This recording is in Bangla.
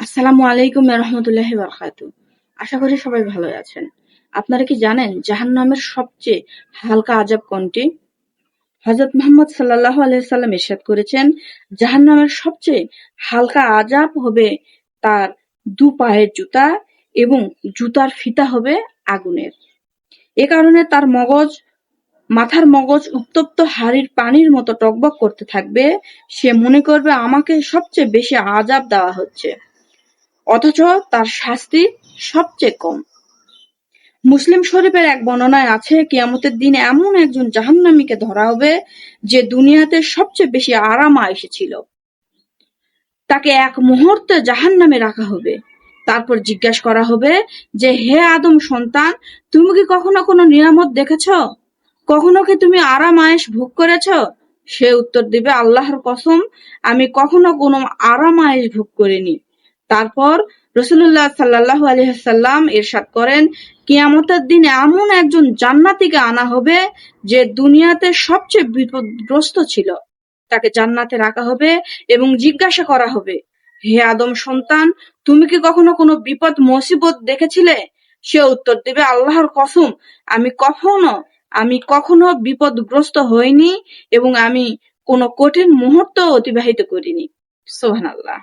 আসসালামু আলাইকুম রহমতুল্লাহি বারাকাতুহু। আশা করি সবাই ভালো আছেন। আপনারা কি জানেন জাহান্নামের সবচেয়ে হালকা আযাব কোনটি? হযরত মুহাম্মদ সাল্লাল্লাহু আলাইহি সাল্লাম ইরশাদ করেছেন, জাহান্নামের সবচেয়ে হালকা আযাব হবে তার দু পায়ের জুতা এবং জুতার ফিতা হবে আগুনের। এ কারণে তার মাথার মগজ উত্তপ্ত হাঁড়ির পানির মতো টগবগ করতে থাকবে। সে মনে করবে আমাকে সবচেয়ে বেশি আযাব দেওয়া হচ্ছে, অথচ তার শাস্তি সবচেয়ে কম। মুসলিম শরীফের এক বর্ণনায় আছে, কিয়ামতের দিনে এমন একজন জাহান্নামীকে ধরা হবে যে দুনিয়াতে সবচেয়ে বেশি আরাম-আয়েশে ছিল। তাকে এক মুহূর্তে জাহান্নামে রাখা হবে। তারপর জিজ্ঞাসা করা হবে যে, হে আদম সন্তান, তুমি কি কখনো কোনো নিয়ামত দেখেছ? কখনো কি তুমি আরাম-আয়েশ ভোগ করেছ? সে উত্তর দিবে, আল্লাহর কসম, আমি কখনো কোনো আরাম-আয়েশ ভোগ করিনি। তারপর রাসূলুল্লাহ সাল্লাল্লাহু আলাইহি ওয়াসাল্লাম ইরশাদ করেন, কিয়ামতের দিনে এমন একজন জান্নাতীকে আনা হবে যে দুনিয়াতে সবচেয়ে বিপদগ্রস্ত ছিল। তাকে জান্নাতে রাখা হবে এবং জিজ্ঞাসা করা হবে, হে আদম সন্তান, তুমি কি কখনো কোনো বিপদ মুসিবত দেখেছিলে? সে উত্তর দিবে, আল্লাহর কসম, আমি কখনো বিপদগ্রস্ত হইনি এবং আমি কোনো কঠিন মুহূর্ত অতিবাহিত করিনি। সুবহানাল্লাহ।